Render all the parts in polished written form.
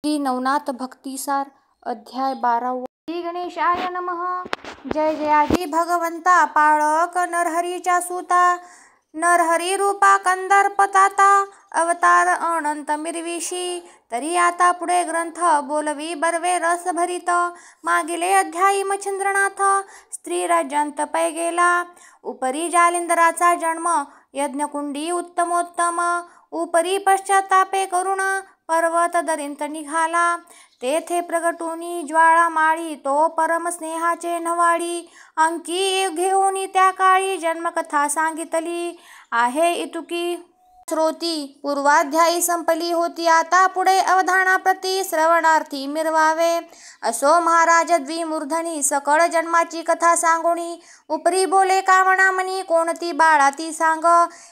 श्री नवनाथ भक्तिसार अध्याय 12. श्री गणेशाय नमः. जय जयाजी भगवंता पाळक नरहरीच्या सुता, नरहरी रूपा कंदर्पताता, अवतार अनंत मिरविशी. तरी आता पुढे ग्रंथ बोलवी बर्वे रस भरित. मागिले अध्यायी मच्छिंद्रनाथ स्त्री राज्यांत पै गेला. उपरी जालिंदराचा जन्म यज्ञकुंडी उत्तमोत्तम. उपरी पश्चातापे करुण पर्वत दरींत निघाला. तेथे प्रगटुनी ज्वाळा माळी तो परम स्नेहाचे नवाळी. अंकी घेऊनी त्या काळी जन्मकथा सांगितली आहे इतुकी. श्रोती पूर्वाध्यायी संपली होती. आता पुढे अवधानाप्रती श्रवणार्थी मिरवावे. असो महाराज द्विमूर्धनी सकळ जन्माची कथा सांगोणी. उपरी बोले कामना मनी कोणती बाळा ती सांग.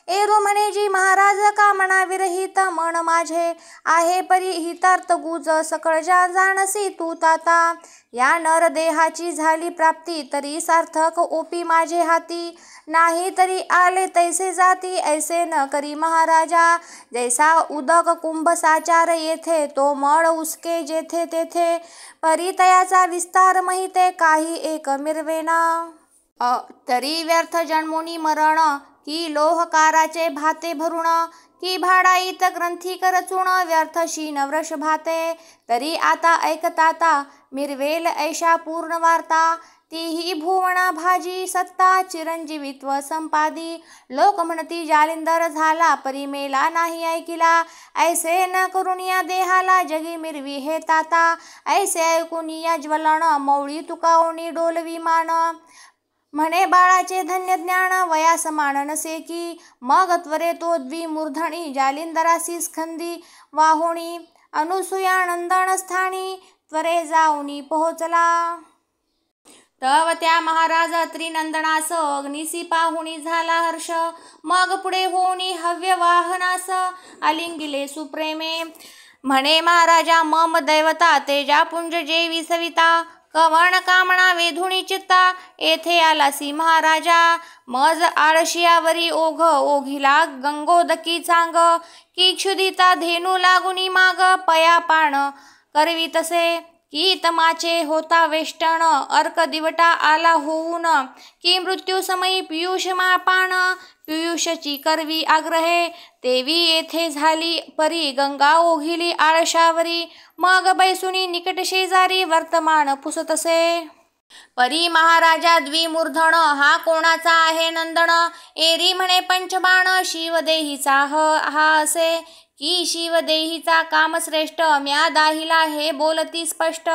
एरू म्हणे जी महाराज कामना विरहित मन माझे आहे परी हितार्थ गुज सकळ जाणसी तू ताता. या नरदेहाची झाली प्राप्ती तरी सार्थक ओपी माझे हाती. नाही तरी आले तैसे जाती ऐसे न करी महाराजा. जैसा उदक कुंभ साचार येथे तो मळ उसके जेथे तेथे. परितयाचा विस्तार महिते काही एक मिरवेना. तरी व्यर्थ जन्मोनी मरण की लोहकाराचे भाते भरुण. की भाडाईत ग्रंथी करचुण व्यर्थ शीन वृष भाते. तरी आता ऐकताता मिरवेल ऐशा पूर्ण वार्ता. तीही भुवना भाजी सत्ता चिरंजीवित्व संपादी. लोक म्हणती जालिंदर झाला परी मेला नाही ऐकिला. ऐसे न करून या देहाला जगी मिरवी हे ताता. ऐसे ऐकून या ज्वलन मौळी तुकावणी डोलवी मान. म्हणे बाळाचे धन्य ज्ञान वया समान नसे की. मग त्वरे तो द्विमूर्धनी जालिंदरासी स्कंदी वाहोणी. अनुसूया नंदन स्थानी त्वरे जाऊनी पोहोचला. तव त्या महाराज त्रिनंदनास अग्निसी पाहुणी झाला हर्ष. मग पुढे होऊनी हव्य वाहनास आलिंगिले सुप्रेमे. म्हणे महाराजा मम दैवता तेजापुंज जेवी सविता. कवण कामना वेधुणी चित्ता येथे आलासी महाराजा. मज आळशियावरी ओघ ओघिला गंगोदकी चांग. की क्षुदिता धेनू लागुनी माग पया पाण करवी तसे. की तमाचे होता वेष्टन अर्क दिवटा आला होऊन. की मृत्यू समयी पियुष पान पियुषची करवी आग्रहे. तेवी येथे झाली परी गंगा ओघिली आळशावरी. मग बैसुनी निकट शेजारी वर्तमान पुसतसे. परी महाराजा द्विमूर्धन हा कोणाचा आहे नंदन. एरी म्हणे पंचबाण शिवदेहीचा हा असे. की शिवदेहीचा कामश्रेष्ठ म्या दाहिला हे बोलती स्पष्ट.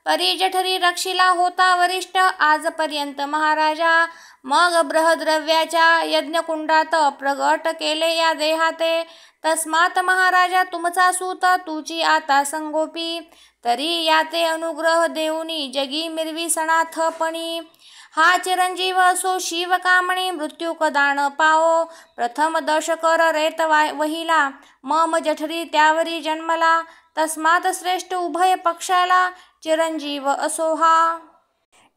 परी जठरी रक्षिला होता वरिष्ठ आजपर्यंत महाराजा. मग बृहद्रव्याच्या यज्ञकुंडात प्रगट केले या देहाते. तस्मात महाराजा तुमचा सूत तुची आता संगोपी. तरी याते अनुग्रह देऊनी जगी मिरवी सणाथपणी. हा चिरंजीव असो शिवकामणी मृत्यू कदा न पाओ. प्रथम दशकर रेत वहिला मम जठरी त्यावरी जन्मला. तस्मात श्रेष्ठ उभय पक्षाला चिरंजीव असो हा.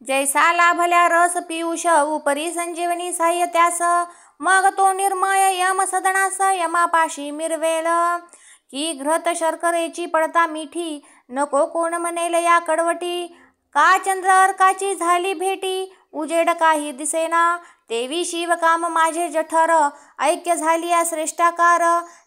जैसा लाभल्या रस पियुष उपरी संजीवनी साह्य त्यास. मग तो निर्मय यम सदनास यमापाशी मिरवेल. की घृत शर्करेची पडता मिठी नको कोण म्हणेल या कडवटी. का चंद्र अर्काची झाली भेटी उजेड काही दिसेना. तेवी शिवकाम माझे जठर ऐक्य झाली या श्रेष्ठाकार.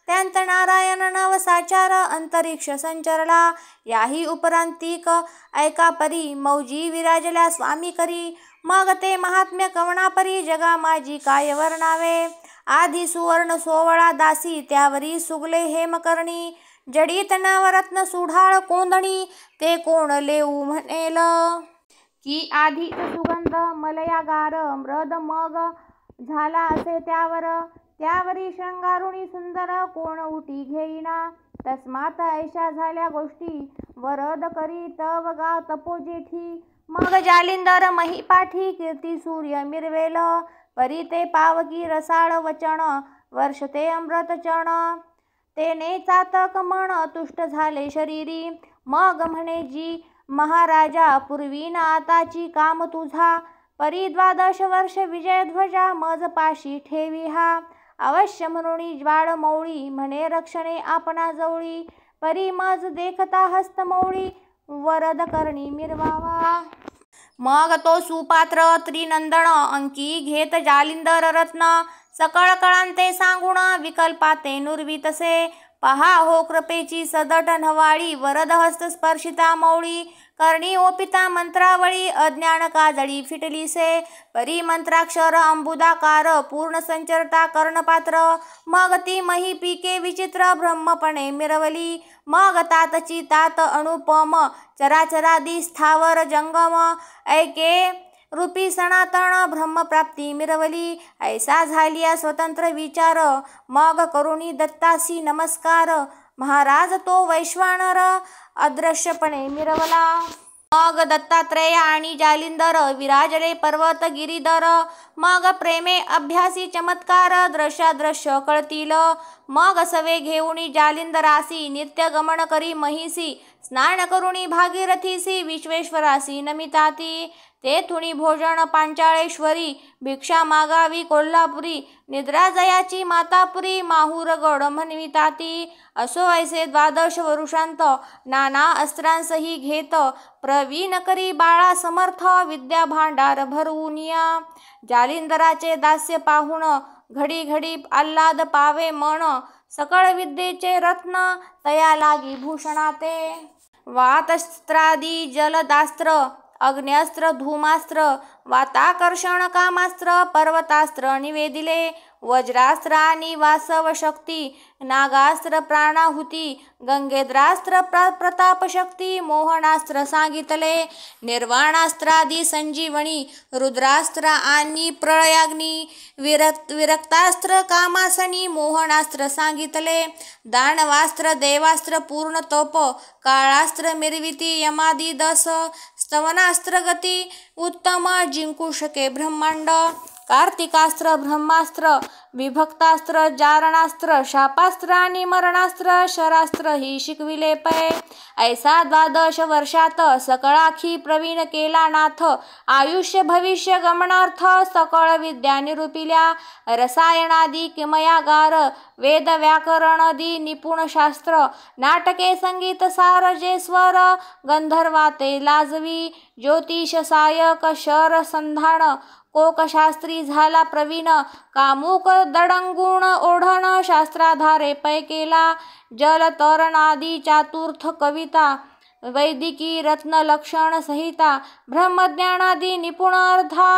त्यांत नारायण नव साचार अंतरिक्ष संचरला. याही उपरांतिक ऐका परी मौजी विराजल्या स्वामी करी. मग ते महात्म्य कवणापरी जगा माझी काय वर्णावे. आधी सुवर्ण सोवळा दासी त्यावरी सुगले हेमकर्णी. जडित नवरत्न सुढाळ कोंदणी ते कोण लेऊ म्हणेल. की आधीच सुगंध मलयागार मृद मग झाला असे त्यावर. त्यावरी शृंगारुणी सुंदर कोण उटी घेईना. तस्मात ऐशा झाल्या गोष्टी वरद करी तव गा तपो जेठी. मग जालिंदर महिपाठी कीर्ती सूर्य मिरवेल. परी ते पावकी रसाळ वचन वर्षते अमृत चण. तेने चातक म्हण तुष्ट झाले शरीरी. मग म्हणे जी महाराजा पूर्वीन आताची काम तुझा. परी 12 वर्ष विजयध्वजा मज पाशी ठेवी हा. अवश्य म्हणून ज्वाळ मौळी म्हणे रक्षणे आपणा जवळी. परी मज देखता हस्तमौळी वरद करणी मिरवावा. मग तो सुपात्र त्रिनंदन अंकी घेत जालिंदर रत्न सकळ कळांते सांगून विकल्पाते नुरवितसे. पहा हो कृपेची सदट नवाळी वरद हस्त स्पर्शिता मौळी करणी ओपिता मंत्रावळी अज्ञान काजळी फिटलीसे. परी मंत्राक्षर अंबुदाकार पूर्ण संचरता कर्णपात्र मग ती मही पिके विचित्र ब्रह्मपणे मिरवली. मग तातची तात अनुपम चराचरादी स्थावर जंगम ऐके रूपी सनातन ब्रह्मप्राप्ती मिरवली. ऐसा झालिया स्वतंत्र विचार मग करुणी दत्तासी नमस्कार महाराज तो वैश्वानर अदृश्यपणे मिरवला. मग दत्तात्रेय आणि जालिंदर विराजले पर्वत गिरीधर मग प्रेमे अभ्यासी चमत्कार दृश्यादृश्य कळतील. मग सवे घेऊनी जालिंदरासी नित्य गमन करी महिसी स्नान करुणी भागीरथीसी विश्वेश्वरासी नमिताती. तेथुनी भोजन पांचाळेश्वरी भिक्षा मागावी कोल्हापुरी निद्रा जयाची मातापुरी माहुरगड म्हणविताती. असो ऐसे 12 वरुषांत नाना अस्त्रांसही घेत प्रवीण करी बाळा समर्थ विद्या भांडार भरवूनिया. जालिंदराचे दास्य पाहुण घडी घडी आल्हाद पावे मन सकळ विद्येचे रत्न तया लागी भूषणाते. वातस्त्रादी जलदास्त्र अग्न्यास्त्र धूमास्त्र वाताकर्षण कामास्त्र पर्वतास्त्र निवेदिले. वज्रास्त्र आणि वासव शक्ती नागास्त्र प्राणाहुती गंगेद्रास्त्र प्रतापशक्ती मोहनास्त्र सांगितले. निर्वाणास्त्रादी संजीवनी रुद्रास्त्र आणि प्रळयाग्नी विरक्तास्त्र कामासनी मोहनास्त्र सांगितले. दानवास्त्र देवास्त्र पूर्ण तप काळास्त्र मिरविती यमादी 10 स्तवनास्त्र गती उत्तम जिंकू शके ब्रह्मांड. कार्तिकास्त्र ब्रह्मास्त्र विभक्तास्त्र जारणास्त्र शापास्त्र आणि मरणास्त्र शरास्त्र ही शिकविले पै. ऐसा 12 वर्षात सकळाखी प्रवीण केला नाथ आयुष्य भविष्य गमनार्थ सकळ विद्या निरूपिल्या. रसायनादी किमयागार वेद व्याकरणादी निपुण शास्त्र नाटके संगीत सार जे स्वर गंधर्वाते लाजवी. ज्योतिष सायक शर संधान कोकशास्त्री झाला प्रवीण कामुक दडंगुण ओढण शास्त्राधारे पै केला. जलतरणादी चातुर्थ कविता वैदिकी रत्न लक्षण संहिता ब्रह्मज्ञानादी निपुण अर्धा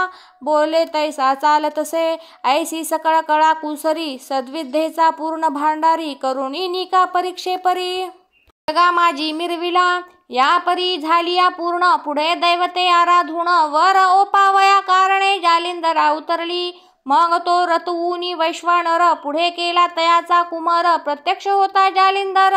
बोले तैसा चालतसे. ऐसी सकळ कळा कुसरी सद्विद्येचा पूर्ण भांडारी करुणी निका परीक्षे परी जगा माझी मिरविला. या परी झालिया पूर्ण पुढे दैवते आराधून वर ओपावया कारणे जालिंदरा उतरली. मग तो रतवूनी वैश्वानर पुढे केला तयाचा कुमार प्रत्यक्ष होता जालिंदर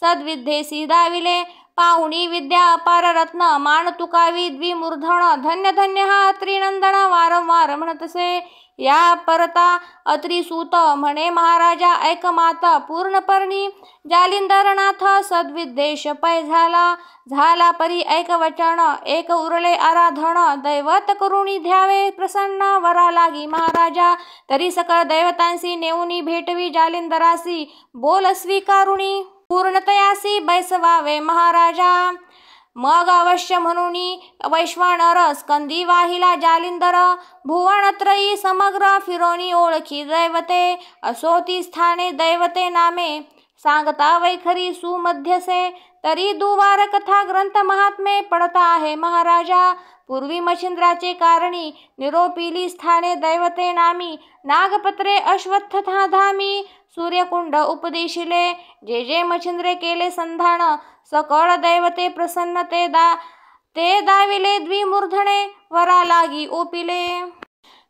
सद्विद्येसी दाविले. पाहुणी विद्या अपार रत्न मान तुकावी द्विमूर्धन धन्य धन्य हा त्रिनंदन वारंवार म्हणतसे. या परता अत्रिसूत म्हणे महाराजा ऐक माता पूर्णपर्णी जालिंदरनाथ सद्विद्येश पै झाला परी ऐक वचन एक उरले आराधन दैवत करुणी ध्यावे प्रसन्न वरा लागी महाराजा. तरी सकळ दैवतांसी नेऊनी भेटवी जालिंदरासी बोल स्वीकारुणी पूर्णतयासी बैसवावे महाराजा. मग अवश्य म्हणूनी वैश्वानर स्कंदी वाहिला जालिंदर भुवनत्रयी समग्र फिरोनी ओळखी दैवते. असो ती स्थाने दैवते नामे सांगता वैखरी सुमध्यसे. तरी दुवार कथा ग्रंथ महात्मे पडता आहे महाराजा. पूर्वी मच्छिंद्राचे कारणी निरोपिली स्थाने दैवते नामी नागपत्रे अश्वत्थधामी सूर्यकुंड उपदेशिले. जे जे मच्छिंद्रे केले संधान सकळ दैवते प्रसन्न ते दाविले द्विमूर्धने वरा लागी ओपिले.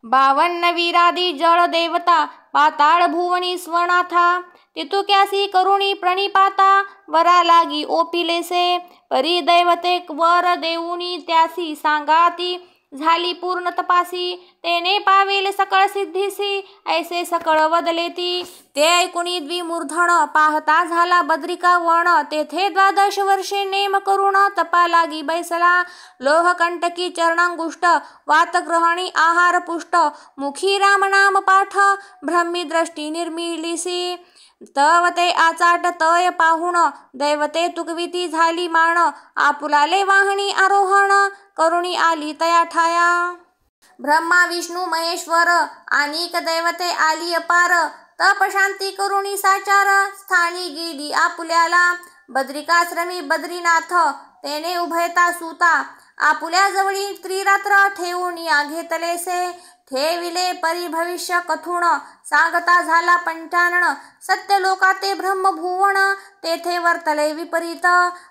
52 वीरादी जळ देवता पाताळ भुवनी स्वनाथा तितुक्यासी करुणी प्रणिपाता वरा लागी ओपिलेसे. परी दैवते वर देऊनी त्यासी सांगाती झाली पूर्ण तपासी तेने पावेल सकळ सिद्धीसी ऐसे सकळ वदलेती. ते ऐकुनी द्विमूर्धन पाहता झाला बद्रिका वन तेथे 12 वर्षे नेम करुण तपा लागी बैसला. लोहकंटकी चरणांगुष्ट वातग्रहणी आहार पुष्ट मुखी रामनाम पाठ ब्रह्मी दृष्टी निर्मिलीसी. तव ते आचाट तय पाहुण दैवते तुकविती झाली मान आपुलाले वाहणी आरोहण करुणी आली तया ठाया ब्रह्मा विष्णू महेश्वर अनेक दैवते आली अपार तप शांती करुणी साचार स्थानी गेली आपुल्याला बद्रिकाश्रमी बद्रीनाथ तेने उभयता सुता आपुल्या जवळी त्रिरात्र ठेवून या घेतलेसे ठेविले परी भविष्य कथुण सांगता झाला पंचानन सत्य लोकाते ब्रह्मभुवन तेथे वर्तले विपरीत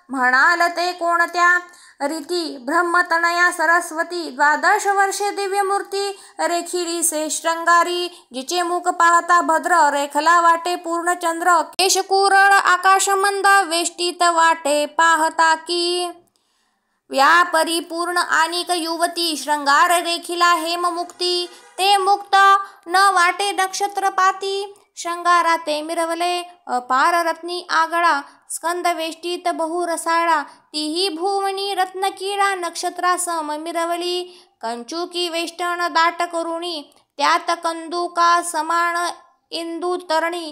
म्हणाल ते कोणत्या रीती ब्रह्मतनया सरस्वती 12 वर्षे दिव्यमूर्ती रेखिली से श्रंगारी जिचे मुख पाहता भद्र रेखला वाटे पूर्ण चंद्र केश कुरळ आकाशमंद वेष्टीत वाटे पाहता की व्यापरी पूर्ण आणिक युवती श्रंगार रेखिला हेममुक्ती ते मुक्त न वाटे नक्षत्रपाती श्रंगारा ते मिरवले अपार रत्नी आगळा स्कंद वेष्टीत बहुरसाळा तीही भुवनी रत्नकिळा नक्षत्रा सम मिरवली कंचुकी वेष्टन दाट करुणी त्यात कंदुका समान इंदू तरणी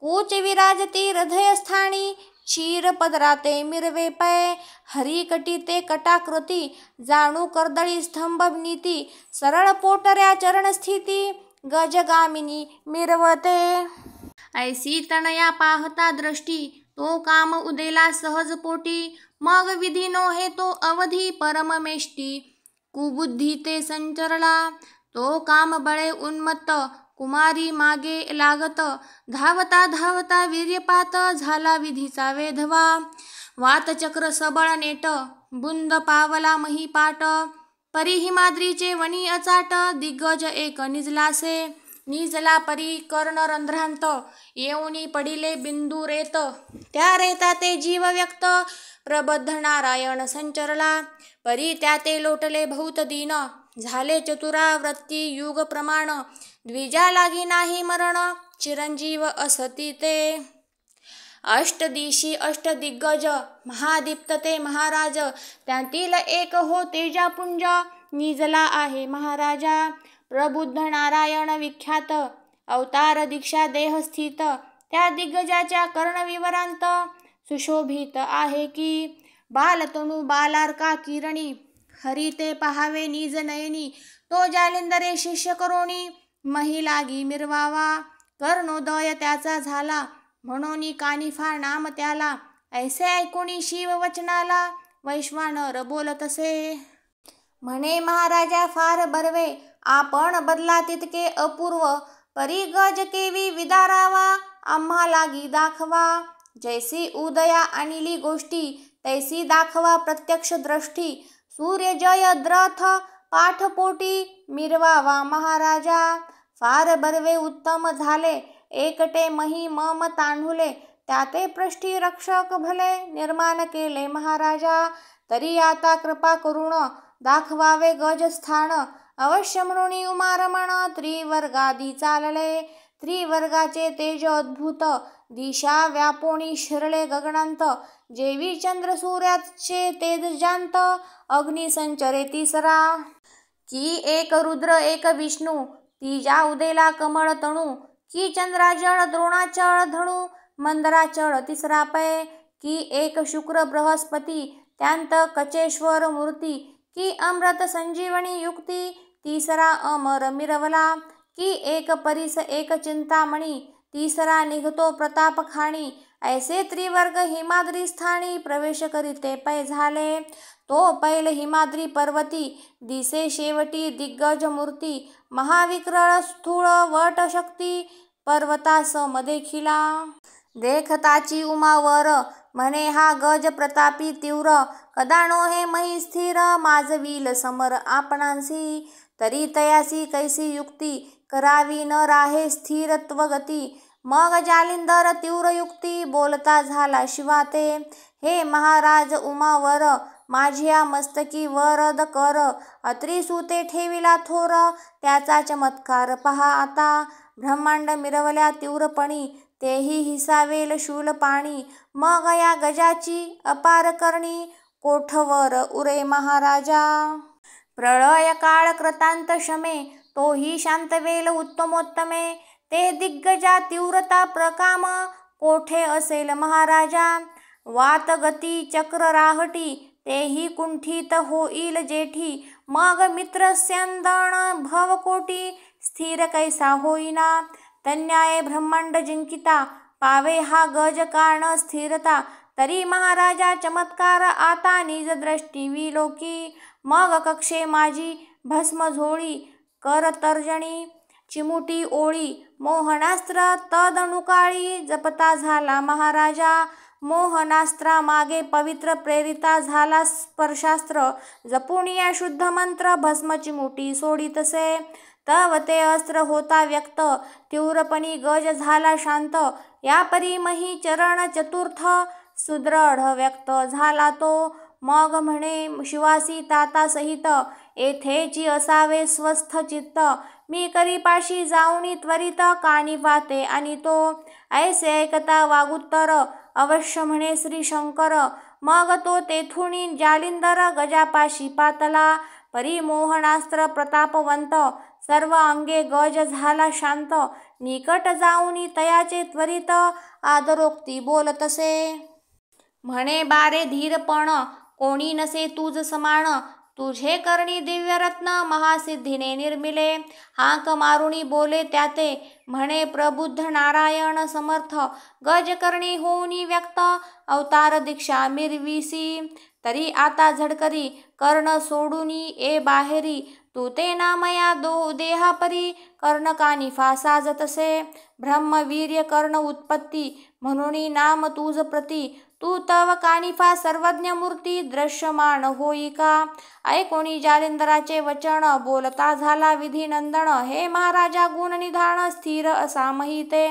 कूच विराजती हृदयस्थानी क्षीर पदराते मिरवे पै हरिकटी ते कटाकृती जाणू कर्दळी स्तंभ नीती सरळ पोटऱ्या चरणस्थिती गजगामिनी मिरवते ऐसी तनया पाहता दृष्टी तो काम उदेला सहज पोटी मग विधी नोहे तो अवधी परममेष्टी कुबुद्धी ते संचरला तो काम बळे उन्मत्त कुमारी मागे लागत धावता धावता वीर्यपात झाला विधीचा वेधवा वातचक्र सबळ नेट बुंद पावला महिपाट परी हिमाद्रीचे वनी अचाट दिग्गज एक निजलासे निजला परी कर्णरंध्रांत येऊनी पडिले बिंदू रेत त्या रेता ते जीव व्यक्त प्रबद्ध नारायण संचरला परी त्या ते लोटले बहुत दीन झाले चतुरावृत्ती युग प्रमाण द्विजा लागी नाही मरण चिरंजीव असती ते अष्टदिशी अष्टदिग्गज महादीप्त ते महाराज त्यांतील एक हो तेजापुंज निजला आहे महाराजा प्रबुद्ध नारायण विख्यात अवतार दीक्षा देह स्थित त्या दिग्गजाच्या कर्णविवरांत सुशोभित आहे की बालतनू बालार्का किरणी हरी ते पहावे निज नयनी तो जालिंदरे शिष्य करोणी महिलागी मिरवावा कर्णोदय त्याचा झाला म्हणून कानिफा नाम त्याला ऐसे ऐकुणी शिव वचनाला वैश्वानर बोलतसे म्हणे महाराजा फार बर्वे आपण बदला तितके अपूर्व परी गज केवी विदारावा आम्हा लागी दाखवा जैसी उदया आणली गोष्टी तैसी दाखवा प्रत्यक्ष दृष्टी सूर्य जय द्रथ पाठपोटी मिरवावा महाराजा फार बर्वे उत्तम झाले एकटे मही मम तांढुले त्याते पृष्ठी रक्षक भले निर्माण केले महाराजा तरी आता कृपा करुण दाखवावे गजस्थान अवश्य मृणी उमारमण त्रिवर्गादी चालले त्रिवर्गाचे तेज अद्भुत दिशा व्यापोणी शिरले गगनांत जेवी चंद्र सूर्याचे तेजजांत अग्नि संचरे तिसरा की एक रुद्र एक विष्णू तिजा उदेला कमळ तणू की चंद्राचळ द्रोणाचळ धणू मंदराचळ तिसरा पै की एक शुक्र बृहस्पती त्यांत कचेश्वर मूर्ती की अमृत संजीवनी युक्ती तिसरा अमर मिरवला की एक परिस एक चिंतामणी तिसरा निघतो प्रताप खाणी ऐसे त्रिवर्ग हिमाद्री स्थानी प्रवेश करीते पै झाले तो पैल हिमाद्री पर्वती दिसे शेवटी दिग्गज मूर्ती महाविक्रळ स्थूळ वट शक्ती पर्वतास देखिला देखताची उमावर म्हणे हा गज प्रतापी तीव्र कदानो हे मही स्थिर माजवील समर आपणांसी तरी तयासी कैसी युक्ती करावी न राहे स्थिरत्व गती मग जालिंदर तीव्र युक्ती बोलता झाला शिवाते हे महाराज उमावर माझ्या मस्तकी वरद कर अत्रिसुते ठेविला थोर त्याचा चमत्कार पहा आता ब्रह्मांड मिरवल्या तीव्रपणी तेही हिसावेल शूल पाणी मग या गजाची अपार करणी कोठवर उरे महाराजा प्रळय काळ कृतांत शमे तोही शांतवेल उत्तमोत्तमे ते दिग्गजा तीव्रता प्रकाम कोठे असेल महाराजा. वातगती चक्र राहटी तेही कुंठित होईल जेठी. मग मित्र स्यंदन भवकोटी स्थिर कैसा होईना. तन्याये ब्रह्मांड जिंकिता पावे हा गज कारण स्थिरता. तरी महाराजा चमत्कार आता निज दृष्टी विलोकी. मग कक्षे माझी भस्म झोळी कर तर्जनी चिमुटी ओळी. मोहनास्त्र तदनुकाळी जपता झाला महाराजा. मोहनास्त्रा मागे पवित्र प्रेरिता झाला स्पर्शास्त्र. जपुनिया शुद्ध मंत्र भस्म चिमुटी सोडितसे. तव ते अस्त्र होता व्यक्त तीव्रपणी गज झाला शांत. या परी मही चरण चतुर्थ सुदृढ व्यक्त झाला तो. मग म्हणे शिवासी ताता सहित येथेची असावे स्वस्थ चित्त. मी करीपाशी जाऊनी त्वरित कानी पाते आणि तो. ऐसे ऐकता वागुत्तर अवश्य म्हणे श्री शंकर. मग तो तेथुनी जालिंदर गजापाशी पातला. परी मोहनास्त्र प्रतापवंत सर्व अंगे गज झाला शांत. निकट जाऊनी तयाचे त्वरित आदरोक्ती बोलतसे. म्हणे बारे धीरपण कोणी नसे तुझ समान. तुझे करणी दिव्यरत्न महासिद्धीने निर्मिले. हाक मारुणी बोले त्याते म्हणे प्रबुद्ध नारायण समर्थ. गज करणी होऊनी व्यक्त अवतार दीक्षा मिरविसी. तरी आता झडकरी कर्ण सोडूनी ए बाहेरी. तू ते नामया देहापरी कर्ण कानिफा साजतसे. ब्रह्मवीर्य कर्ण उत्पत्ती म्हणून नाम तुझ प्रती. तू तव कानिफा सर्वज्ञ मूर्ती दृश्यमान होई का. ऐकोणी जालिंदराचे वचन बोलता झाला विधिनंदन. हे महाराजा गुणनिधान स्थिर असा महिते.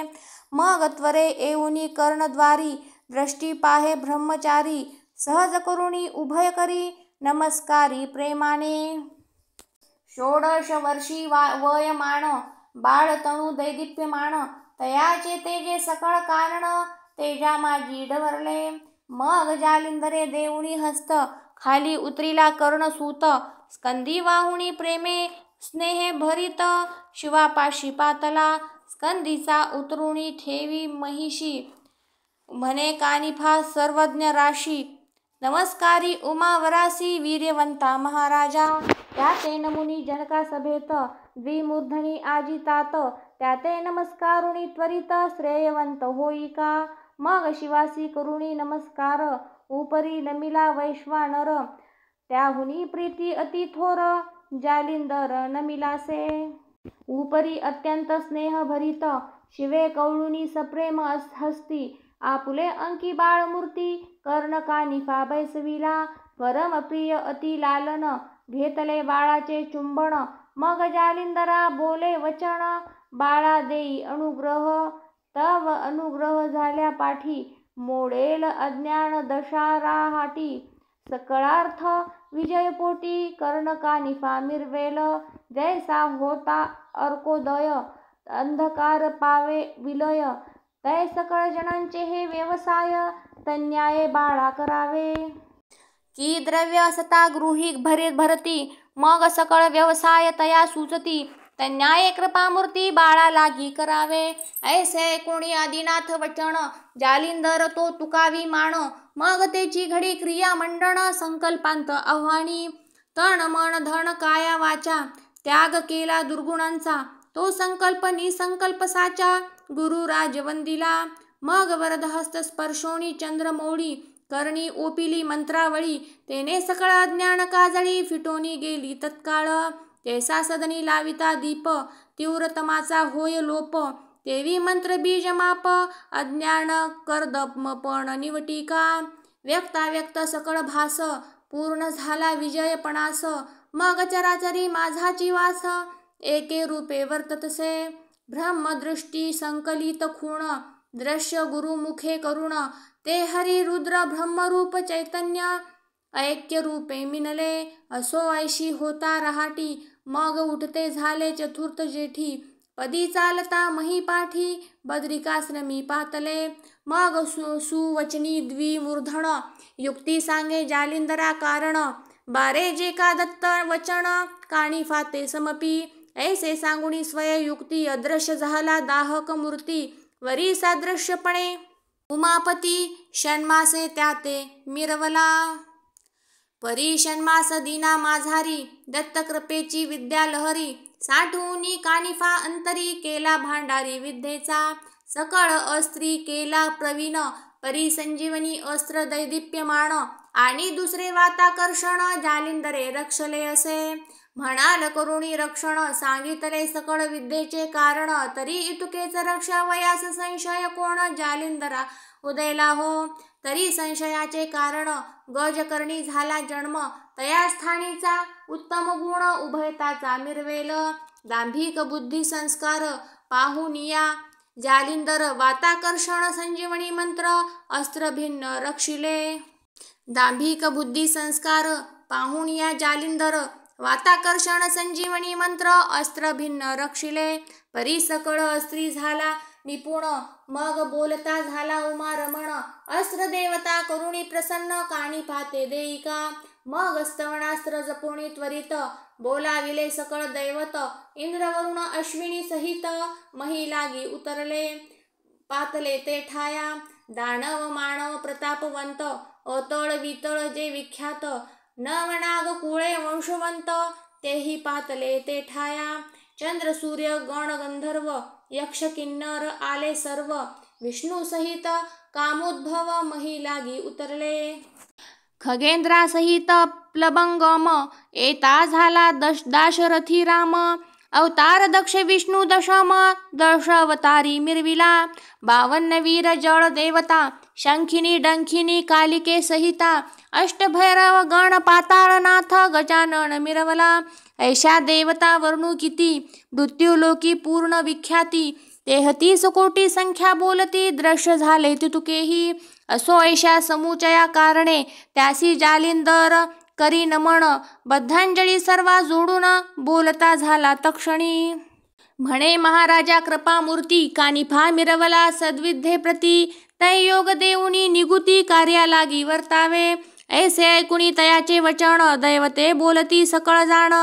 मग त्वरे येऊनी कर्णद्वारी दृष्टी पाहे ब्रह्मचारी. सहज करुणी उभय करी नमस्कारी प्रेमाने. 16 वर्षी वयमान बाळ तणू दैदिप्यमान. तयाचे तेजे सकळ कारण तेजा माझी डवरले. मग जालिंदरे देऊनी हस्त खाली उतरिला कर्णसूत. स्कंदी वाहुणी प्रेमे स्नेहे भरित शिवापाशी पातला. स्कंदीचा उतरुणी ठेवी महिषी म्हणे कानिफा सर्वज्ञ राशी. नमस्कारी उमावरासी वीर्यवंता महाराजा. त्याते नमुनी जनका सभेत द्विमूर्धनी आजितात. त्याते नमस्कारुणी त्वरित श्रेयवंत होई का. मग शिवासी करुणी नमस्कार उपरी नमिला वैश्वानर. त्याहुनी प्रीती अति थोर जालिंदर नमिलासे. उपरी अत्यंत स्नेह भरित शिवे कवळुनी सप्रेम हस्ती. आपुले अंकी बाळमूर्ती कर्ण कानिफा बैसविला. परम प्रिय अति लालन घेतले बाळाचे चुंबन. मग जालिंदरा बोले वचन बाळा देई अनुग्रह. तव अनुग्रह झाल्या पाठी मोडेल अज्ञान दशाराहाटी. सकळार्थ विजयपोटी कर्ण कानिफा मिरवेल. जैसा होता अर्कोदय अंधकार पावे विलय. तै सकळ जनांचे हे व्यवसाय तन्याये बाळा करावे. की द्रव्य असता गृही भरती मग सकळ व्यवसाय तया सुचती. तन्याये कृपामूर्ती बाळा लागी करावे. ऐसे कोणी आदिनाथ वचन जालिंदर तो तुकावी मान. मग तेची घडी क्रिया मंडन संकल्पांत आव्हानी. तन मन धन काया वाचा त्याग केला दुर्गुणांचा. तो संकल्प निसंकल्प साचा गुरु राजवंदिला. मग वरदहस्त स्पर्शोणी चंद्रमौळी करणी ओपिली मंत्रावळी. तेने सकळ अज्ञान काजळी फिटोनी गेली तत्काळ. तेसा सदनी लाविता दीप तीव्रतमाचा होय लोप. तेवी मंत्र बीज माप अज्ञान कर्दमपण निवटिका. व्यक्ताव्यक्त सकळ भास पूर्ण झाला विजयपणास. मग चराचरी माझाची वास एके रूपे वर्ततसे. ब्रह्मदृष्टी संकलित खूण दृश्य गुरुमुखे करुण. ते हरी रुद्र ब्रह्मरूप चैतन्य ऐक्य रूपे मिनले. असो ऐशी होता रहाटी मग उठते झाले चतुर्थ जेठी. पदी चालता महीपाठी बद्रिकाश्रमी पातले. मग सुवचनी द्विमूर्धन युक्ती सांगे जालिंदरा कारण. बारे जे का दत्त वचन कानिफा ते समपी. ऐसे सांगुनी स्वय युक्ती अदृश्य झाला दाहक मूर्ती वरी सादृश्यपणे उमापती षण्मासे त्याते मिरवला परी षण्मास दीना माझारी दत्तकृपेची विद्या लहरी साठवूनी कानिफा अंतरी केला भांडारी विद्येचा सकळ अस्त्री केला प्रवीण परी संजीवनी अस्त्र दैदिप्यमाण आणि दुसरे वाताकर्षण जालिंदरे रक्षले असे म्हणाल करुणी रक्षण सांगितले सकळ विद्येचे कारण तरी इतुकेच रक्षा वयास संशय कोण जालिंदरा उदयला हो तरी संशयाचे कारण गजकर्णी झाला जन्म तया स्थानीचा उत्तम गुण उभयताचा मिरवेल दांभिक बुद्धी संस्कार पाहुनिया जालिंदर वाताकर्षण संजीवनी मंत्र अस्त्र भिन्न रक्षिले दांभिक बुद्धी संस्कार पाहुनिया जालिंदर वाताकर्षण संजीवनी मंत्र अस्त्र भिन्न रक्षिले परी सकळ अस्त्री झाला निपुण मग बोलता झाला उमा रमण अस्त्र देवता करुणी प्रसन्न काणी पाते देईका मग स्तवनास्त्र जपोणी त्वरित बोलाविले सकळ दैवत इंद्रवरुण अश्विनी सहित महिलागी उतरले पातले ते ठाया दानव मानव प्रतापवंत अतळ वितळ जे विख्यात नवनाग कुळे वंशवंत तेही पातले ते ठाया चंद्र सूर्य गण गंधर्व यक्ष किन्नर आले सर्व विष्णू सहित कामोद्भव महिलागी उतरले खगेंद्रा सहित प्लबंगम एता झाला दाशरथी राम अवतार दक्ष विष्णू दशम दशावतारी मिरविला 52 वीर जळ देवता शंखिनी डंखिनी कालिके सहिता अष्टभैरव गण पाताळनाथ गजानन मिरवला ऐशा देवता वर्णू किती मृत्युलोकी पूर्ण विख्याती 33 कोटी संख्या बोलती दृश्य झाले तितुकेही असो ऐशा समुचया कारणे त्यासी जालिंदर करी नमन बद्धांजली सर्वा जोडून बोलता झाला तक्षणी म्हणे महाराजा कृपामूर्ती कानिफा मिरवला सद्विद्ये प्रती तै योग देऊनी निगुती कार्या लागी वर्तावे ऐसे ऐकुनी तयाचे वचन दैवते बोलती सकळ जाण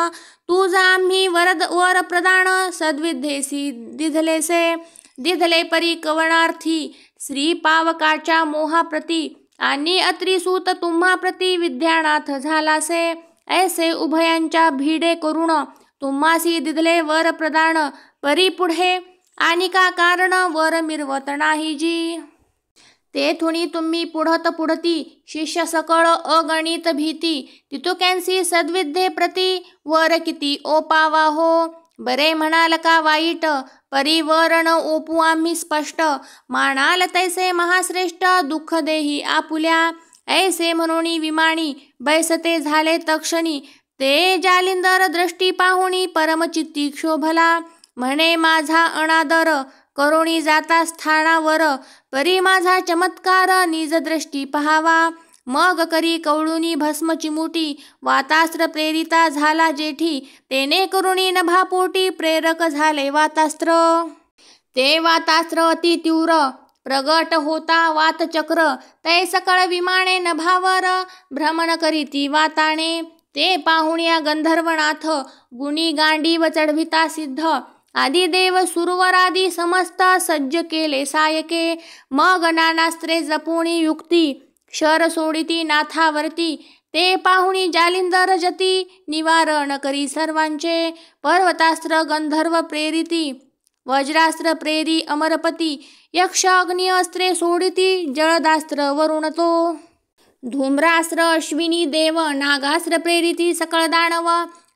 तुझ आम्ही वर प्रदान सद्विद्येसी दिधले परी कवणार्थी श्री पावकाच्या मोहाप्रती आणि अत्रिसूत तुम्हा प्रती विद्यानाथ झालासे ऐसे उभयांच्या भिडे करुण तुम्हासी दिधले वर प्रदान परी पुढे आणि का कारण वर मिरवत नाही जी तेथुनी तुम्ही पुढत पुढती शिष्य सकळ अगणित भीती तितुक्यांसी सद्विद्ये प्रती वर किती ओपावा हो बरे म्हणाल का वाईट परिवरण ओपू आम्ही स्पष्ट मानाल तैसे महाश्रेष्ठ दुःख देही आपुल्या ऐसे म्हणून विमानी बैसते झाले तक्षणी ते जालिंदर दृष्टी पाहुणी परमचित्ती क्षोभला म्हणे माझा अनादर करुणी जाता स्थानावर परी माझा चमत्कार निज दृष्टी पहावा मग करी कवळुनी भस्म चिमुटी वातास्त्र प्रेरिता झाला जेठी तेने करुणी नभापोटी प्रेरक झाले वातास्त्र ते वातास्त्र अति तीव्र प्रगट होता वातचक्र तै सकळ विमाने नभावर भ्रमण करीती वाताने ते पाहुण्या गंधर्वनाथ गुणी गांडीव चढविता सिद्ध आदिदेव सुरवरादी समस्त सज्ज केले सायके मग नानास्त्रे जपुणी युक्ती शर सोडिती नाथावरती ते पाहुणी जालिंदर जती निवारण करी सर्वांचे पर्वतास्त्र गंधर्व प्रेरिती वज्रास्त्र प्रेरी अमरपती यक्ष अग्नि अस्त्रे सोडिती जळदास्त्र वरुणतो धूम्रास्त्र अश्विनी देव नागास्त्र प्रेरिती सकळ दानव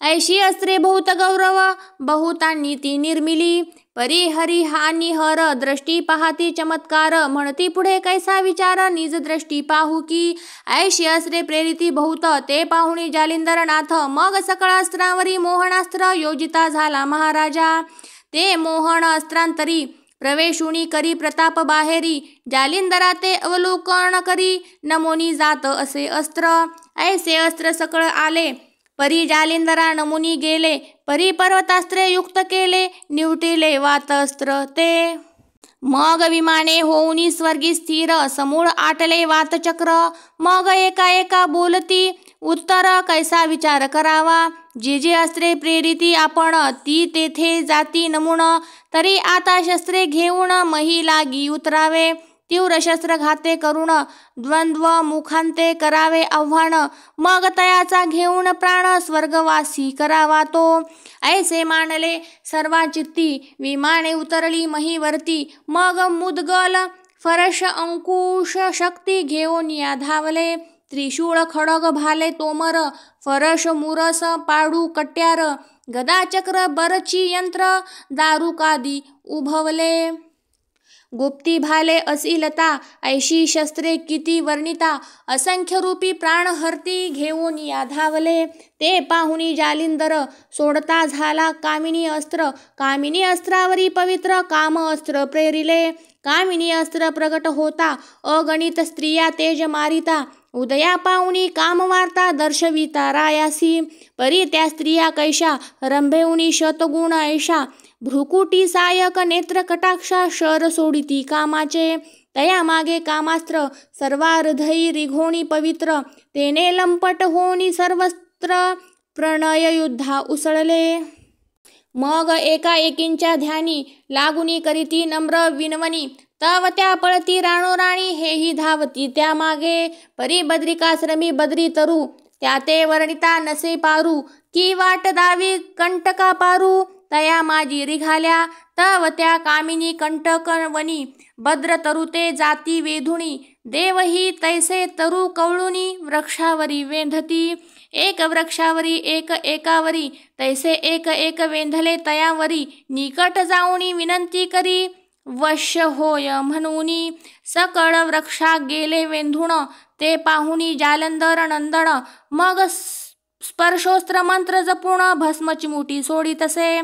ऐशी अस्त्रे बहुत गौरव बहुतांनी ती निर्मिली परी हरी हानी हर दृष्टी पाहती चमत्कार म्हणती पुढे कैसा विचार निज दृष्टी पाहू की ऐशी अस्त्रे प्रेरिती बहुत ते पाहुणी जालिंदरनाथ मग सकळ अस्त्रावरी मोहनास्त्र योजिता झाला महाराजा ते मोहन अस्त्रांतरी प्रवेशुनी करी प्रताप बाहेरी जालिंदरा ते अवलोकन करी नमोनी जात असे अस्त्र ऐसे अस्त्र सकळ आले परी जालिंदरा नमुनी गेले परी पर्वतास्त्रे युक्त केले निवटिले वातअस्त्र ते मग विमाने होऊनी स्वर्गी स्थिर समूळ आटले वातचक्र मग एका एका बोलती उत्तर कैसा विचार करावा. जे जे अस्त्रे प्रेरिती आपण ती तेथे जाती नमुन. तरी आता शस्त्रे घेऊन मही लागी उतरावे. तीव्र शस्त्र घाते करुण द्वंद्व मुखांते करावे आव्हान. मग तयाचा घेऊन प्राण स्वर्गवासी करावा तो. ऐसे मानले सर्वाचित्ती विमाने उतरली महीवरती. मग मुदगल फरश अंकुश शक्ती घेऊन या धावले. त्रिशूळ खडग भाले तोमर फरश मुरस पाडू कट्यार. गदा चक्र बरची यंत्र दारुकादी उभवले. गुप्ती भाले असिलता ऐशी शस्त्रे किती वर्णिता. असंख्य रूपी प्राण हरती घेऊन या धावले. ते पाहुनी जालिंदर सोडता झाला कामिनी अस्त्र. कामिनी अस्त्रावरी पवित्र काम अस्त्र प्रेरिले. कामिनी अस्त्र प्रगट होता अगणित स्त्रिया तेज मारिता. उदया पाहुनी कामवार्ता दर्शविता रायासी. परी त्या स्त्रिया कैशा रंभेउनी शतगुण ऐशा. भ्रुकुटी सायक नेत्र कटाक्षा शर सोडिती कामाचे. तया मागे कामास्त्र सर्वार्धई रिघोणी पवित्र. तेने लंपट होनी सर्वस्त्र प्रणय युद्धा उसळले. मग एका एकींच्या ध्यानी लागुनी करीती नम्र विनवणी. तव त्या पळती राणोराणी हेही धावती त्या मागे. परी बद्रिकाश्रमी बद्री तरू त्या ते वर्णिता नसे पारू. की वाट दावी कंटका पारू तया माझी रिघाल्या. तव त्या कामिनी कंटकवनी भद्र तरुते जाती वेधुणी. देवही तैसे तरु कवळुनी वृक्षावरी वेंधती. एक वृक्षावरी एक एकावरी तैसे एक एक वेंधले तयावरी. निकट जाऊनी विनंती करी वश्य होय म्हणूनी. सकळ वृक्षा गेले वेंधुण ते पाहुनी जालंधर नंदन. मग स्पर्शोस्त्र मंत्र जपून भस्म चिमुटी सोडी तसे.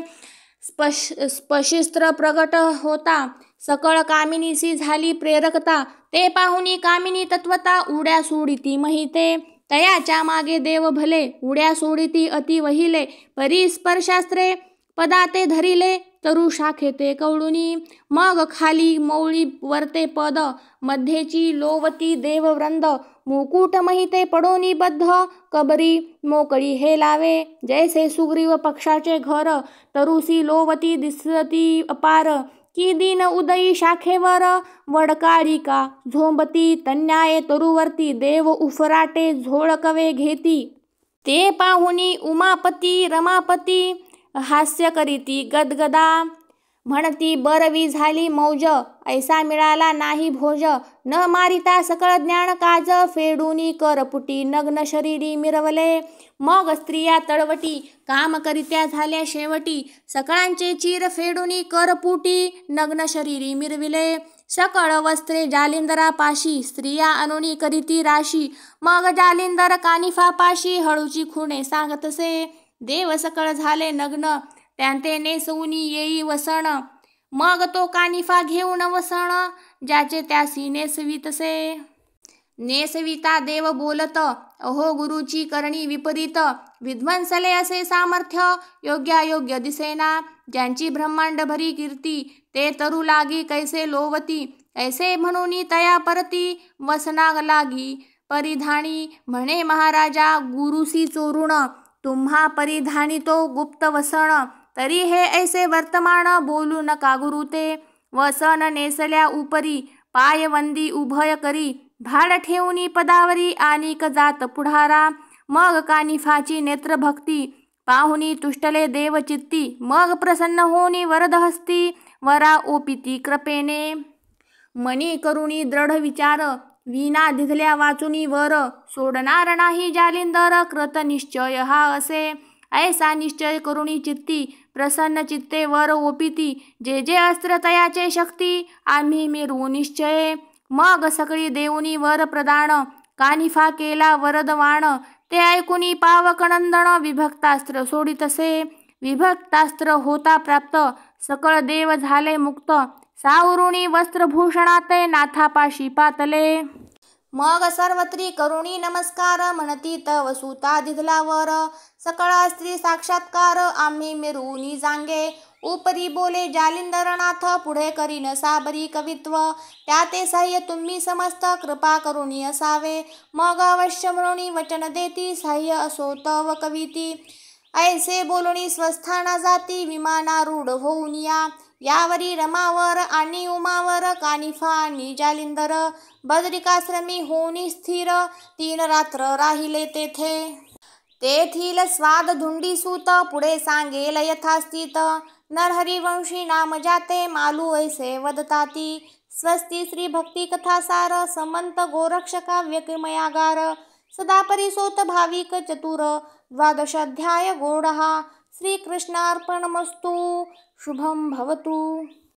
स्पशिस्त्र प्रगट होता सकळ कामिनीसी झाली प्रेरकता. ते पाहुनी कामिनी तत्वता उड्या सोडिती महिते. तयाच्या मागे देव भले उड्या सोडिती अति वहिले. परी स्पर्शास्त्रे पदाते धरिले तरु शाखेते कवळुनी. मग खाली मौळी वरते पद मध्येची लोवती देववृंद. मुकुट महिते पडोनी बद्ध कबरी मोकळी हे लावे. जैसे सुग्रीव पक्षाचे घर तरुसी लोवती दिसती अपार. की दिन उदयी शाखेवर वडकाळिका झोंबती. तन्याये तरुवरती देव उफराटे झोळकवे घेती. ते पाहुनी उमापती रमापती हास्य करीती गदगदा. म्हणती बरवी झाली मौज ऐसा मिळाला नाही भोज. न मारिता सकळ ज्ञान काज फेडूनी करपुटी नग्न शरीरी मिरवले. मग स्त्रिया तळवटी काम करित्या झाल्या शेवटी. सकळांचे चीर फेडूनी करपुटी नग्न शरीरी मिरविले. सकळ वस्त्रे जालिंदरापाशी स्त्रिया अनुनी करीती राशी. मग जालिंदर कानिफापाशी हळूची खुणे सांगतसे. देव सकळ झाले नग्न त्यांते नेसवुनी येई वसण. मग तो कानिफा घेऊन वसण ज्याचे त्यासी नेसवितसे. नेसविता देव बोलत अहो गुरुची करणी विपरीत. विध्वंसले असे सामर्थ्य योग्यायोग्य दिसेना. ज्यांची ब्रह्मांड भरी कीर्ती ते तरु लागी कैसे लोवती. ऐसे म्हणून तया परती वसना लागी परिधानी. म्हणे महाराजा गुरुसी चोरून तुम्हा परिधानी तो गुप्त वसन. तरी हे ऐसे वर्तमान बोलू नका गुरु ते. वसन नेसल्या उपरी पायवंदी उभय करी. भाड ठेवूनी पदावरी आनिक जात पुढारा. मग कानिफाची नेत्रभक्ती पाहुनी तुष्टले देवचित्ती. मग प्रसन्न होनी वरदहस्ती वरा ओपिती कृपेने. मनी करुणी दृढ विचार वीणा दिधल्या वाचुनी वर. सोडणार नाही जालिंदर कृत निश्चय हा असे. ऐसा निश्चय करुणी चित्ती प्रसन्न चित्ते वर ओपिती. जे जे अस्त्र तयाचे शक्ती आम्ही मिरवू निश्चये. मग सगळी देऊनी वर प्रदान कानिफा केला वरदवाण. ते ऐकुनी पावकनंदन विभक्तास्त्र सोडितसे. विभक्तास्त्र होता प्राप्त सकळ देव झाले मुक्त. सावरुणी वस्त्रभूषणाते नाथापाशी पातले. मग सर्वत्री करुणी नमस्कार म्हणती तव सुता दिधलावर. सकळ स्त्री साक्षात्कार आम्ही मिरवुनी जांगे. उपरी बोले जालिंदरनाथ, पुढे करीन साबरी कवित्व, त्या ते साह्य तुम्ही समस्त कृपा करुणी असावे, मग अवश्य म्हणून वचन देती, साह्य असो तव कविती. ऐसे बोलणी स्वस्थाना जाती, विमानारूढ होऊन यावरी रमावर आणि उमावर, कानिफा आणि जालिंदर, बदरिकाश्रमी होऊन स्थिर, 3 रात्र राहिले तेथे. तेथील स्वाद धुंडी सूत, पुढे सांगेल यथास्थित, नरहरिवंशी नाम जाते, मालू ऐसे वदताती. स्वस्ती श्री भक्ती कथासार, समंत गोरक्ष काव्य किमयागार, सदा परिसोत भाविक चतुर, 12 अध्याय गोडहा. श्रीकृष्णार्पणमस्तु. शुभं भवतु.